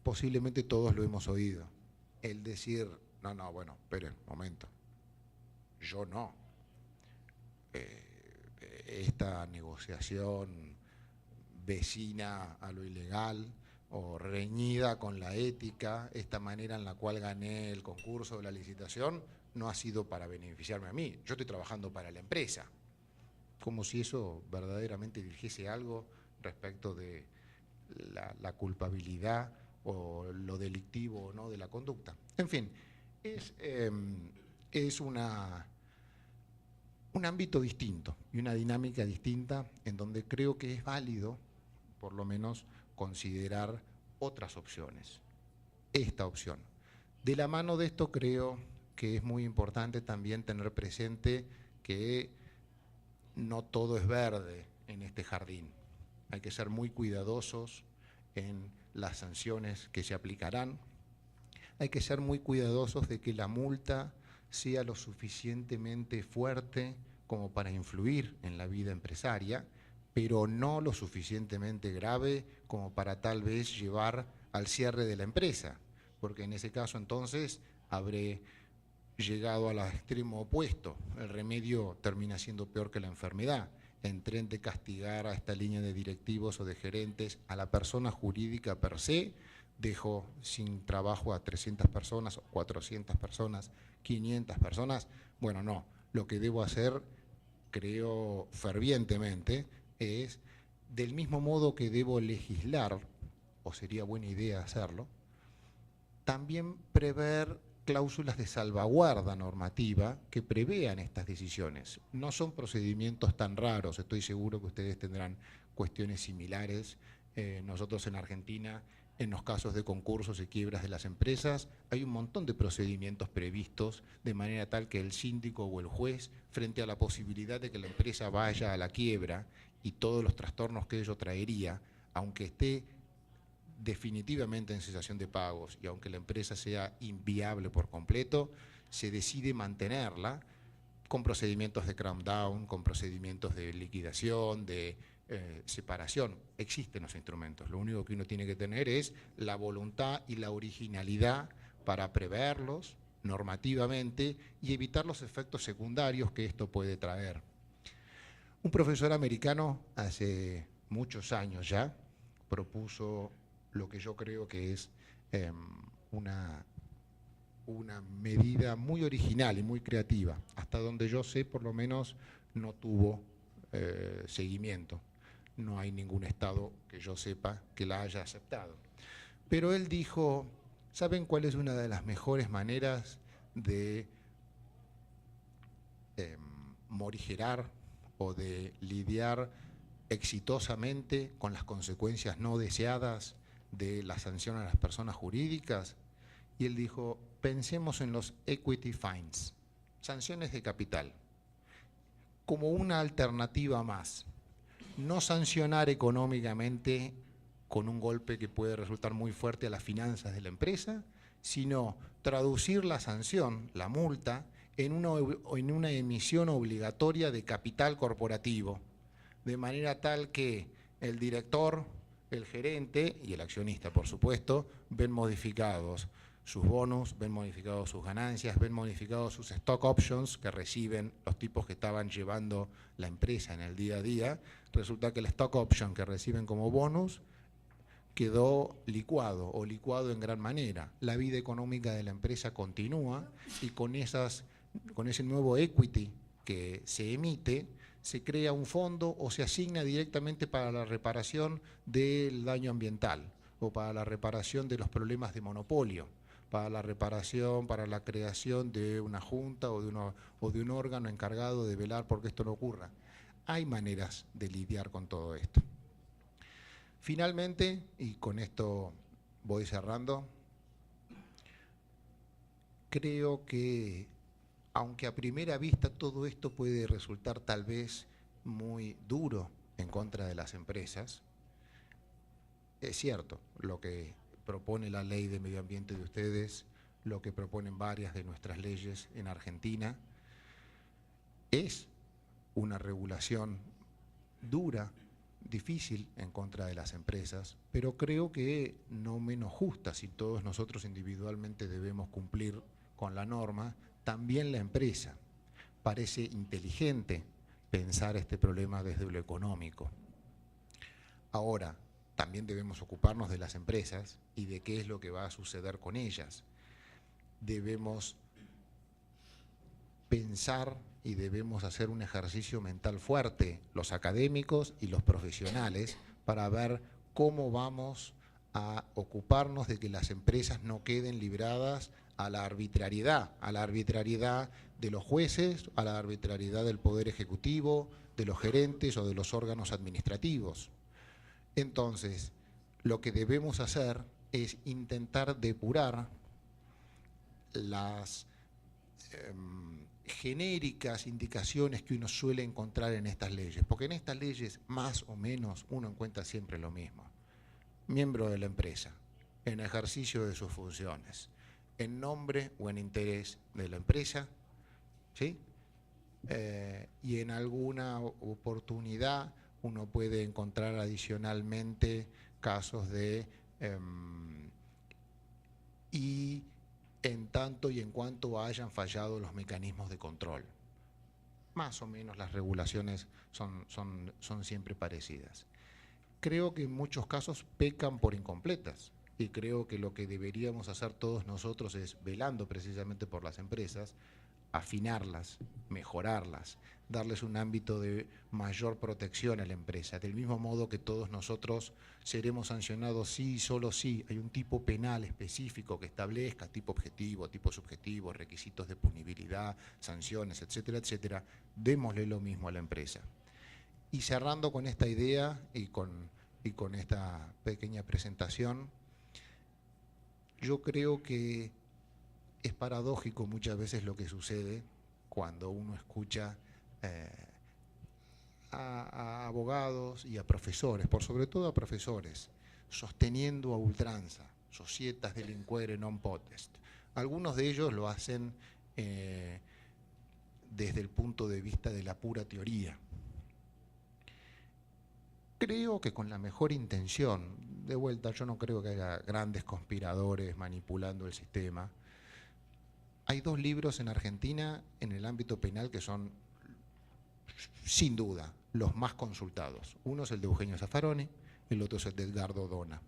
Speaker 2: posiblemente todos lo hemos oído, el decir, no, bueno, esperen, un momento, yo no. Esta negociación vecina a lo ilegal o reñida con la ética, esta manera en la cual gané el concurso de la licitación, no ha sido para beneficiarme a mí, yo estoy trabajando para la empresa. Como si eso verdaderamente dijese algo respecto de la culpabilidad o lo delictivo o no de la conducta. En fin, es un ámbito distinto y una dinámica distinta en donde creo que es válido, por lo menos, considerar otras opciones. Esta opción. De la mano de esto creo que es muy importante también tener presente que no todo es verde en este jardín. Hay que ser muy cuidadosos en las sanciones que se aplicarán. Hay que ser muy cuidadosos de que la multa sea lo suficientemente fuerte como para influir en la vida empresaria, pero no lo suficientemente grave como para tal vez llevar al cierre de la empresa, porque en ese caso entonces habré llegado al extremo opuesto. El remedio termina siendo peor que la enfermedad. En tren de castigar a esta línea de directivos o de gerentes, a la persona jurídica per se, dejo sin trabajo a 300 personas, 400 personas, 500 personas. Bueno, no. Lo que debo hacer, creo fervientemente, es, del mismo modo que debo legislar, o sería buena idea hacerlo, también prever cláusulas de salvaguarda normativa que prevean estas decisiones. No son procedimientos tan raros, estoy seguro que ustedes tendrán cuestiones similares. Nosotros en Argentina, en los casos de concursos y quiebras de las empresas, hay un montón de procedimientos previstos de manera tal que el síndico o el juez, frente a la posibilidad de que la empresa vaya a la quiebra y todos los trastornos que ello traería, aunque esté definitivamente en cesación de pagos y aunque la empresa sea inviable por completo, se decide mantenerla con procedimientos de cram down, con procedimientos de liquidación, de separación. Existen los instrumentos, lo único que uno tiene que tener es la voluntad y la originalidad para preverlos normativamente y evitar los efectos secundarios que esto puede traer. Un profesor americano hace muchos años ya propuso lo que yo creo que es una medida muy original y muy creativa. Hasta donde yo sé, por lo menos, no tuvo seguimiento. No hay ningún estado que yo sepa que la haya aceptado. Pero él dijo, ¿saben cuál es una de las mejores maneras de morigerar o de lidiar exitosamente con las consecuencias no deseadas de la sanción a las personas jurídicas? Y él dijo, pensemos en los equity fines, sanciones de capital, como una alternativa más. No sancionar económicamente con un golpe que puede resultar muy fuerte a las finanzas de la empresa, sino traducir la sanción, la multa, en una emisión obligatoria de capital corporativo, de manera tal que el director, el gerente y el accionista, por supuesto, ven modificados sus bonos, ven modificados sus ganancias, ven modificados sus stock options que reciben los tipos que estaban llevando la empresa en el día a día. Resulta que el stock option que reciben como bonus quedó licuado o licuado en gran manera. La vida económica de la empresa continúa y con ese nuevo equity que se emite, se crea un fondo o se asigna directamente para la reparación del daño ambiental o para la reparación de los problemas de monopolio, para la reparación, para la creación de una junta o de un órgano encargado de velar porque esto no ocurra. Hay maneras de lidiar con todo esto. Finalmente, y con esto voy cerrando, creo que aunque a primera vista todo esto puede resultar tal vez muy duro en contra de las empresas, es cierto, lo que propone la ley de medio ambiente de ustedes, lo que proponen varias de nuestras leyes en Argentina, es una regulación dura, difícil en contra de las empresas, pero creo que no menos justa. Si todos nosotros individualmente debemos cumplir con la norma, también la empresa. Parece inteligente pensar este problema desde lo económico. Ahora, también debemos ocuparnos de las empresas y de qué es lo que va a suceder con ellas. Debemos pensar y debemos hacer un ejercicio mental fuerte, los académicos y los profesionales, para ver cómo vamos a ocuparnos de que las empresas no queden libradas a la arbitrariedad de los jueces, a la arbitrariedad del Poder Ejecutivo, de los gerentes o de los órganos administrativos. Entonces, lo que debemos hacer es intentar depurar las genéricas indicaciones que uno suele encontrar en estas leyes, porque en estas leyes más o menos uno encuentra siempre lo mismo. Miembro de la empresa, en ejercicio de sus funciones, en nombre o en interés de la empresa, ¿sí? Y en alguna oportunidad uno puede encontrar adicionalmente casos de y en tanto y en cuanto hayan fallado los mecanismos de control. Más o menos las regulaciones son siempre parecidas. Creo que en muchos casos pecan por incompletas y creo que lo que deberíamos hacer todos nosotros es, velando precisamente por las empresas, afinarlas, mejorarlas, darles un ámbito de mayor protección a la empresa, del mismo modo que todos nosotros seremos sancionados sí y solo sí hay un tipo penal específico que establezca tipo objetivo, tipo subjetivo, requisitos de punibilidad, sanciones, etcétera, etcétera, démosle lo mismo a la empresa. Y cerrando con esta idea y con esta pequeña presentación, yo creo que es paradójico muchas veces lo que sucede cuando uno escucha a abogados y a profesores, por sobre todo a profesores, sosteniendo a ultranza, societas delinquere non potest. Algunos de ellos lo hacen desde el punto de vista de la pura teoría. Creo que con la mejor intención, de vuelta, yo no creo que haya grandes conspiradores manipulando el sistema. Hay 2 libros en Argentina en el ámbito penal que son, sin duda, los más consultados. Uno es el de Eugenio Zaffaroni, el otro es el de Edgardo Dona.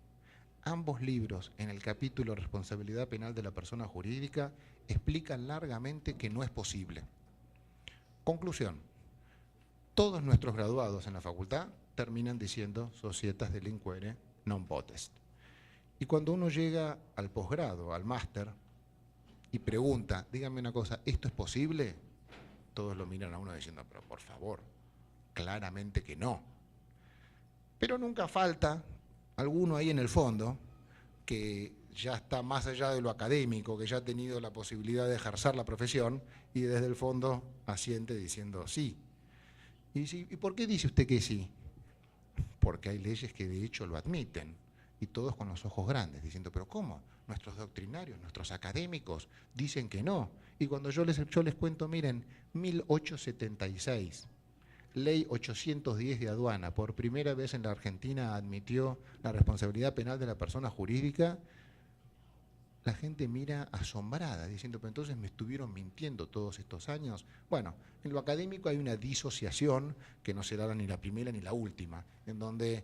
Speaker 2: Ambos libros, en el capítulo Responsabilidad Penal de la Persona Jurídica, explican largamente que no es posible. Conclusión: todos nuestros graduados en la facultad terminan diciendo societas delinquere non potest. Y cuando uno llega al posgrado, al máster, y pregunta, díganme una cosa, ¿esto es posible? Todos lo miran a uno diciendo, pero por favor, claramente que no. Pero nunca falta alguno ahí en el fondo que ya está más allá de lo académico, que ya ha tenido la posibilidad de ejercer la profesión y desde el fondo asiente diciendo sí. ¿Y por qué dice usted que sí? Porque hay leyes que de hecho lo admiten, y todos con los ojos grandes, diciendo, pero ¿cómo? Nuestros doctrinarios, nuestros académicos dicen que no. Y cuando yo les cuento, miren, 1876, ley 810 de aduana, por primera vez en la Argentina admitió la responsabilidad penal de la persona jurídica, la gente mira asombrada, diciendo, pero entonces me estuvieron mintiendo todos estos años. Bueno, en lo académico hay una disociación que no será ni la primera ni la última, en donde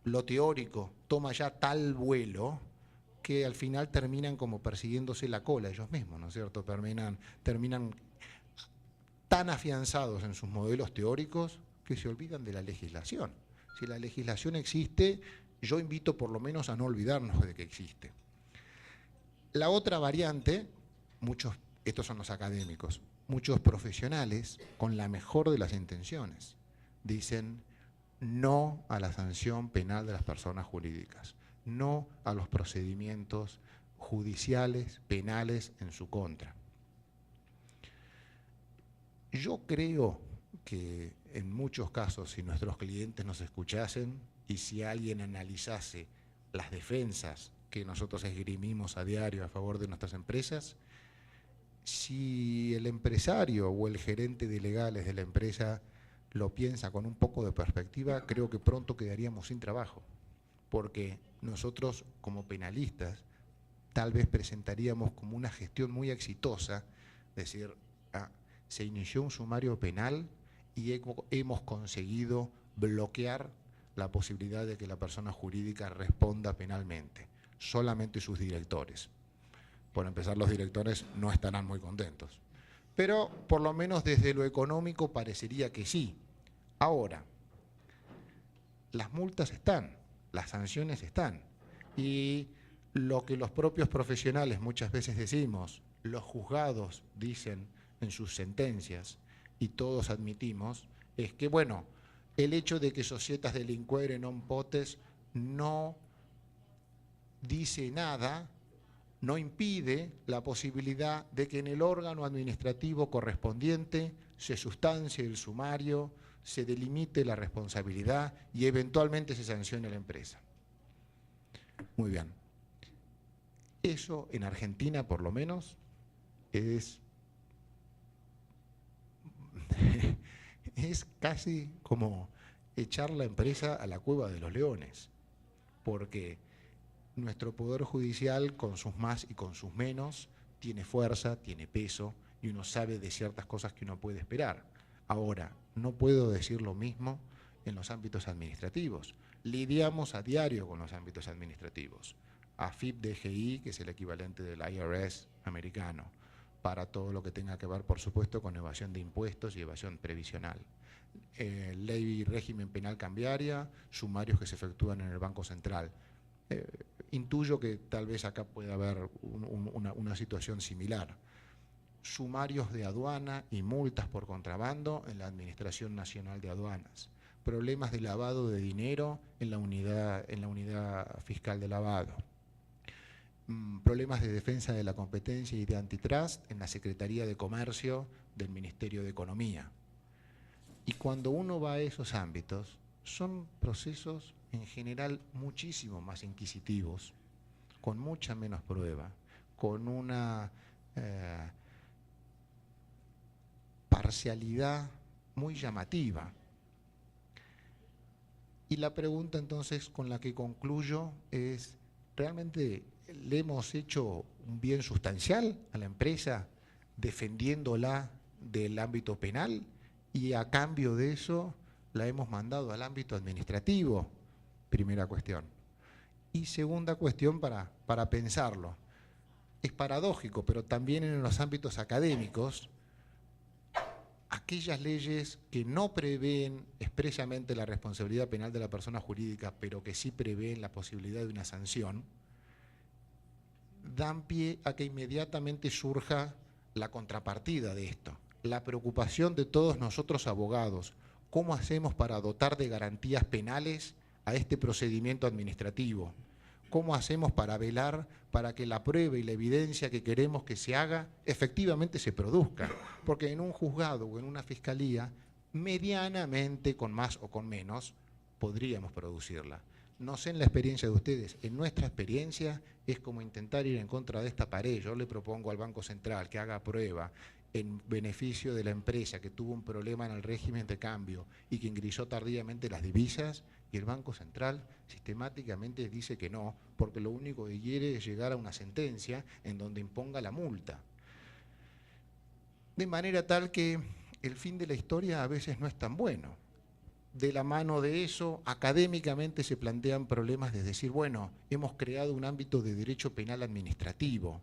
Speaker 2: lo teórico toma ya tal vuelo que al final terminan como persiguiéndose la cola ellos mismos, ¿no es cierto? Terminan tan afianzados en sus modelos teóricos que se olvidan de la legislación. Si la legislación existe, yo invito por lo menos a no olvidarnos de que existe. La otra variante, estos son los académicos, muchos profesionales, con la mejor de las intenciones, dicen no a la sanción penal de las personas jurídicas, no a los procedimientos judiciales, penales en su contra. Yo creo que en muchos casos, si nuestros clientes nos escuchasen y si alguien analizase las defensas que nosotros esgrimimos a diario a favor de nuestras empresas, si el empresario o el gerente de legales de la empresa lo piensa con un poco de perspectiva, creo que pronto quedaríamos sin trabajo, porque nosotros como penalistas tal vez presentaríamos como una gestión muy exitosa, decir, se inició un sumario penal y hemos conseguido bloquear la posibilidad de que la persona jurídica responda penalmente, solamente sus directores. Por empezar, los directores no estarán muy contentos, pero por lo menos desde lo económico parecería que sí. Ahora, las multas están, las sanciones están, y lo que los propios profesionales muchas veces decimos, los juzgados dicen en sus sentencias, y todos admitimos, es que, bueno, el hecho de que societas delinquere non potest no dice nada, no impide la posibilidad de que en el órgano administrativo correspondiente se sustancie el sumario, se delimite la responsabilidad y eventualmente se sancione a la empresa. Muy bien. Eso en Argentina, por lo menos, es casi como echar la empresa a la cueva de los leones, porque nuestro poder judicial, con sus más y con sus menos, tiene fuerza, tiene peso, y uno sabe de ciertas cosas que uno puede esperar. Ahora, no puedo decir lo mismo en los ámbitos administrativos. Lidiamos a diario con los ámbitos administrativos. AFIP-DGI, que es el equivalente del IRS americano, para todo lo que tenga que ver, por supuesto, con evasión de impuestos y evasión previsional. Ley y régimen penal cambiaria, sumarios que se efectúan en el Banco Central. Intuyo que tal vez acá pueda haber una situación similar. Sumarios de aduana y multas por contrabando en la Administración Nacional de Aduanas. Problemas de lavado de dinero en la unidad fiscal de lavado. Problemas de defensa de la competencia y de antitrust en la Secretaría de Comercio del Ministerio de Economía. Y cuando uno va a esos ámbitos, son procesos en general muchísimo más inquisitivos, con mucha menos prueba, con una parcialidad muy llamativa. Y la pregunta entonces con la que concluyo es, ¿realmente le hemos hecho un bien sustancial a la empresa defendiéndola del ámbito penal y a cambio de eso la hemos mandado al ámbito administrativo? Primera cuestión. Y segunda cuestión para pensarlo. Es paradójico, pero también en los ámbitos académicos, aquellas leyes que no prevén expresamente la responsabilidad penal de la persona jurídica, pero que sí prevén la posibilidad de una sanción, dan pie a que inmediatamente surja la contrapartida de esto. La preocupación de todos nosotros abogados, ¿cómo hacemos para dotar de garantías penales a este procedimiento administrativo? ¿Cómo hacemos para velar para que la prueba y la evidencia que queremos que se haga efectivamente se produzca? Porque en un juzgado o en una fiscalía, medianamente, con más o con menos, podríamos producirla. No sé en la experiencia de ustedes, en nuestra experiencia es como intentar ir en contra de esta pared. Yo le propongo al Banco Central que haga prueba en beneficio de la empresa que tuvo un problema en el régimen de cambio y que ingresó tardíamente las divisas, y el Banco Central sistemáticamente dice que no, porque lo único que quiere es llegar a una sentencia en donde imponga la multa. De manera tal que el fin de la historia a veces no es tan bueno. De la mano de eso, académicamente se plantean problemas de decir, bueno, hemos creado un ámbito de derecho penal administrativo,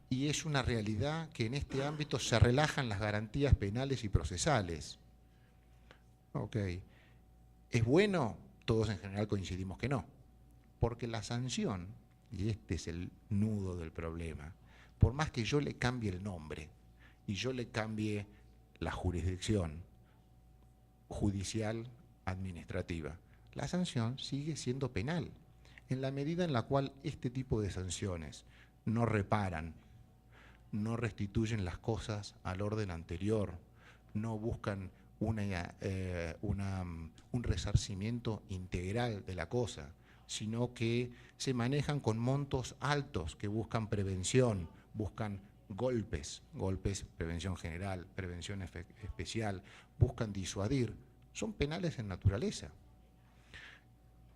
Speaker 2: y es una realidad que en este ámbito se relajan las garantías penales y procesales. Ok. ¿Es bueno? Todos en general coincidimos que no. Porque la sanción, y este es el nudo del problema, por más que yo le cambie el nombre y yo le cambie la jurisdicción judicial administrativa, la sanción sigue siendo penal. En la medida en la cual este tipo de sanciones no reparan, no restituyen las cosas al orden anterior, no buscan un resarcimiento integral de la cosa, sino que se manejan con montos altos que buscan prevención, buscan golpes, prevención general, prevención especial, buscan disuadir, son penales en naturaleza.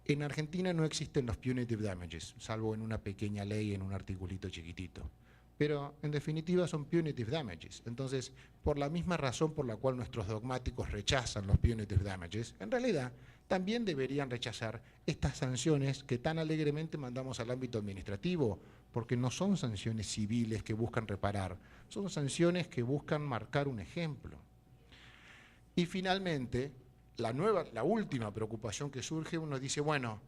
Speaker 2: En Argentina no existen los punitive damages, salvo en una pequeña ley, en un articulito chiquitito. Pero en definitiva son punitive damages. Entonces, por la misma razón por la cual nuestros dogmáticos rechazan los punitive damages, en realidad también deberían rechazar estas sanciones que tan alegremente mandamos al ámbito administrativo, porque no son sanciones civiles que buscan reparar, son sanciones que buscan marcar un ejemplo. Y finalmente, la última preocupación que surge, uno dice, bueno,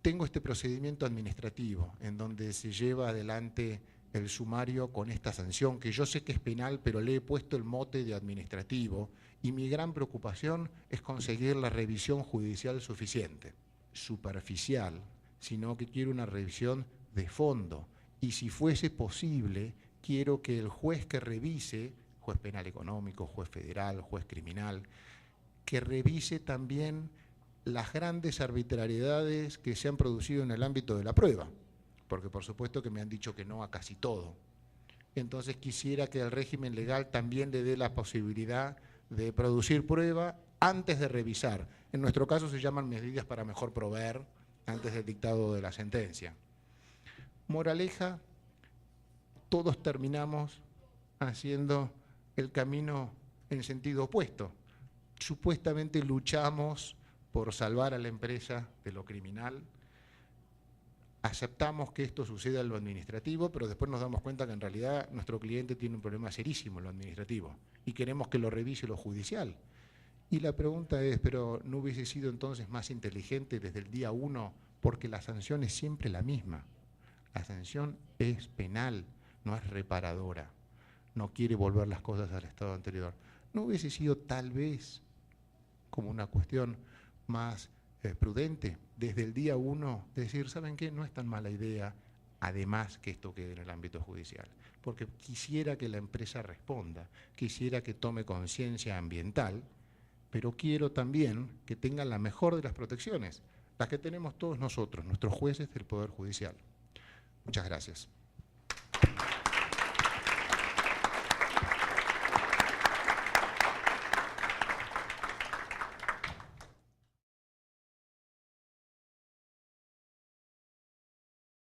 Speaker 2: tengo este procedimiento administrativo en donde se lleva adelante el sumario con esta sanción, que yo sé que es penal, pero le he puesto el mote de administrativo, y mi gran preocupación es conseguir la revisión judicial suficiente, superficial, sino que quiero una revisión de fondo, y si fuese posible, quiero que el juez que revise, juez penal económico, juez federal, juez criminal, que revise también las grandes arbitrariedades que se han producido en el ámbito de la prueba, porque por supuesto que me han dicho que no a casi todo. Entonces quisiera que el régimen legal también le dé la posibilidad de producir prueba antes de revisar. En nuestro caso se llaman medidas para mejor proveer antes del dictado de la sentencia. Moraleja, todos terminamos haciendo el camino en sentido opuesto. Supuestamente luchamos por salvar a la empresa de lo criminal. aceptamos que esto suceda en lo administrativo, pero después nos damos cuenta que en realidad nuestro cliente tiene un problema serísimo en lo administrativo y queremos que lo revise lo judicial. Y la pregunta es, ¿pero no hubiese sido entonces más inteligente desde el día 1? Porque la sanción es siempre la misma. La sanción es penal, no es reparadora. No quiere volver las cosas al estado anterior. ¿No hubiese sido tal vez como una cuestión más prudente desde el día 1 decir, ¿saben qué? No es tan mala idea, además que esto quede en el ámbito judicial? Porque quisiera que la empresa responda, quisiera que tome conciencia ambiental, pero quiero también que tengan la mejor de las protecciones, las que tenemos todos nosotros, nuestros jueces del Poder Judicial. Muchas gracias.